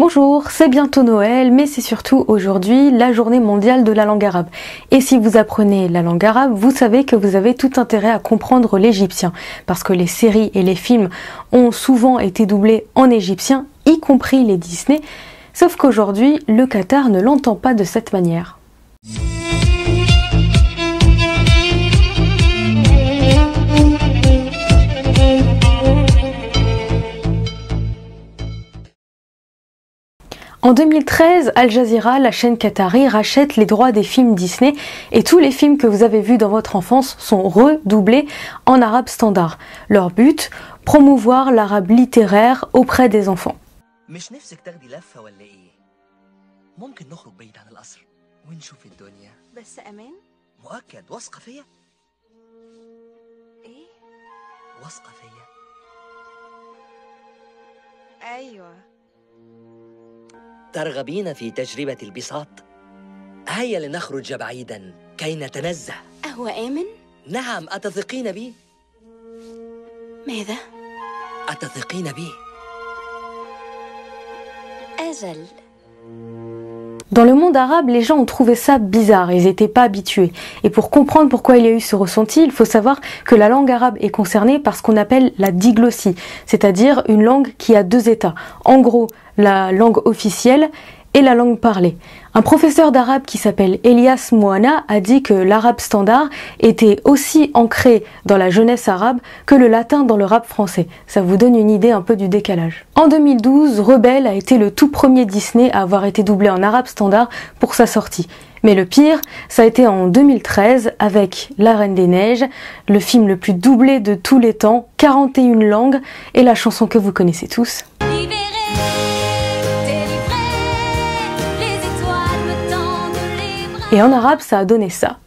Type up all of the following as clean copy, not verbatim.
Bonjour, c'est bientôt Noël, mais c'est surtout aujourd'hui la journée mondiale de la langue arabe. Et si vous apprenez la langue arabe, vous savez que vous avez tout intérêt à comprendre l'égyptien, parce que les séries et les films ont souvent été doublés en égyptien, y compris les Disney, sauf qu'aujourd'hui, le Qatar ne l'entend pas de cette manière. En 2013, Al Jazeera, la chaîne qatari, rachète les droits des films Disney et tous les films que vous avez vus dans votre enfance sont redoublés en arabe standard. Leur but, promouvoir l'arabe littéraire auprès des enfants. ترغبين في تجربة البساط؟ هيا لنخرج بعيدا كي نتنزه. أهو آمن؟ نعم، أتثقين بي؟ ماذا؟ أتثقين بي؟ أجل. Dans le monde arabe, les gens ont trouvé ça bizarre, ils n'étaient pas habitués. Et pour comprendre pourquoi il y a eu ce ressenti, il faut savoir que la langue arabe est concernée par ce qu'on appelle la diglossie, c'est-à-dire une langue qui a deux états. En gros, la langue officielle et la langue parlée. Un professeur d'arabe qui s'appelle Elias Mouana a dit que l'arabe standard était aussi ancré dans la jeunesse arabe que le latin dans le rap français. Ça vous donne une idée un peu du décalage. En 2012, Rebelle a été le tout premier Disney à avoir été doublé en arabe standard pour sa sortie. Mais le pire, ça a été en 2013 avec La Reine des Neiges, le film le plus doublé de tous les temps, 41 langues et la chanson que vous connaissez tous. Et en arabe, ça a donné ça.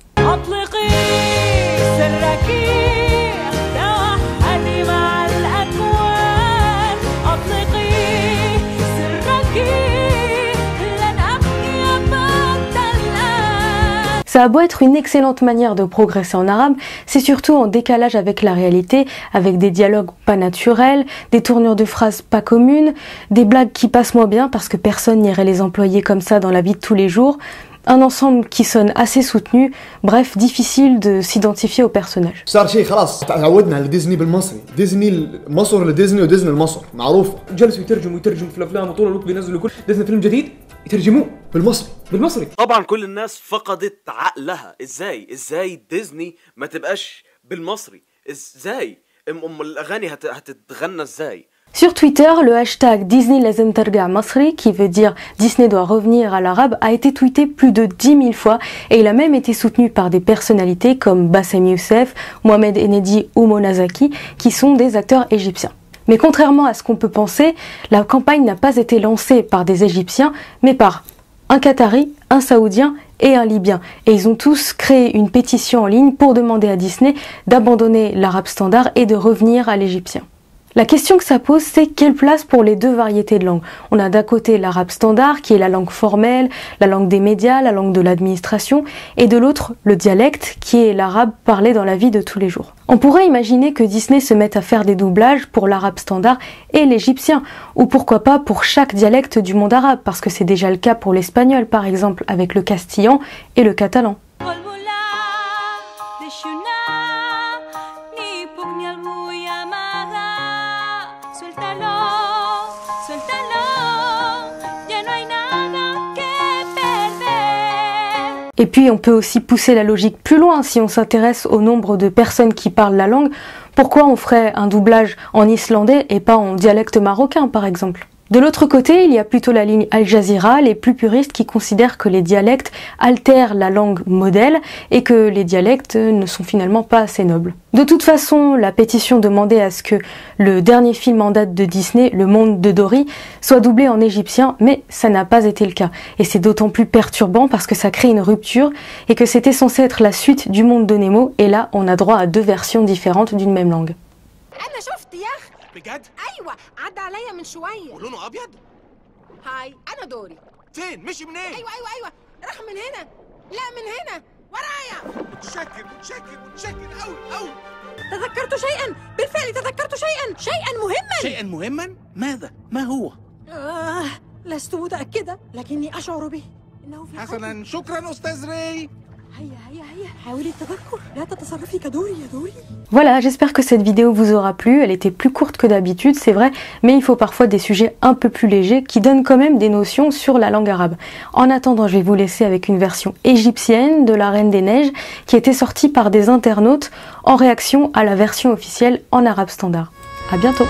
Ça a beau être une excellente manière de progresser en arabe, c'est surtout en décalage avec la réalité, avec des dialogues pas naturels, des tournures de phrases pas communes, des blagues qui passent moins bien parce que personne n'irait les employer comme ça dans la vie de tous les jours, un ensemble qui sonne assez soutenu, bref, difficile de s'identifier au personnage. صار شيء خلاص تعودنا على ديزني بالمصري، ديزني مصر لديزني وديزني لمصر، معروفة. جلسوا يترجموا في الأفلام وطول الوقت بينزلوا كل ديزني فيلم جديد يترجموه بالمصري. طبعا كل الناس فقدت عقلها. ازاي ديزني ما تبقاش بالمصري؟ ازاي الاغاني هتتغنى ازاي؟ Sur Twitter, le hashtag Disney lazem tarja Masri, qui veut dire Disney doit revenir à l'arabe, a été tweeté plus de 10 000 fois et il a même été soutenu par des personnalités comme Bassem Youssef, Mohamed Enedi ou Mona Zaki, qui sont des acteurs égyptiens. Mais contrairement à ce qu'on peut penser, la campagne n'a pas été lancée par des Égyptiens, mais par un Qatari, un Saoudien et un Libyen. Et ils ont tous créé une pétition en ligne pour demander à Disney d'abandonner l'arabe standard et de revenir à l'égyptien. La question que ça pose, c'est quelle place pour les deux variétés de langues. On a d'un côté l'arabe standard, qui est la langue formelle, la langue des médias, la langue de l'administration, et de l'autre, le dialecte, qui est l'arabe parlé dans la vie de tous les jours. On pourrait imaginer que Disney se mette à faire des doublages pour l'arabe standard et l'égyptien, ou pourquoi pas pour chaque dialecte du monde arabe, parce que c'est déjà le cas pour l'espagnol, par exemple, avec le castillan et le catalan. Et puis on peut aussi pousser la logique plus loin si on s'intéresse au nombre de personnes qui parlent la langue. Pourquoi on ferait un doublage en islandais et pas en dialecte marocain par exemple ? De l'autre côté, il y a plutôt la ligne Al Jazeera, les plus puristes qui considèrent que les dialectes altèrent la langue modèle et que les dialectes ne sont finalement pas assez nobles. De toute façon, la pétition demandait à ce que le dernier film en date de Disney, Le Monde de Dory, soit doublé en égyptien, mais ça n'a pas été le cas. Et c'est d'autant plus perturbant parce que ça crée une rupture et que c'était censé être la suite du Monde de Nemo, et là on a droit à deux versions différentes d'une même langue. بجد؟ ايوه عدى عليا من شويه ولونه ابيض. هاي انا دوري. فين؟ مشي منين؟ ايوه راح من هنا. لا من هنا ورايا. متشكر قوي. تذكرت شيئا، بالفعل تذكرت شيئا مهما. شيئا مهما؟ ماذا؟ ما هو؟ لا لست متأكدة لكني أشعر به إنه في حسنا شكرا أستاذ ري. هيا حاولي التذكر لا تتصرفي كدوري يا دوري. Voilà, j'espère que cette vidéo vous aura plu. Elle était plus courte que d'habitude, c'est vrai, mais il faut parfois des sujets un peu plus légers qui donnent quand même des notions sur la langue arabe. En attendant, je vais vous laisser avec une version égyptienne de La Reine des Neiges qui était sortie par des internautes en réaction à la version officielle en arabe standard. À bientôt.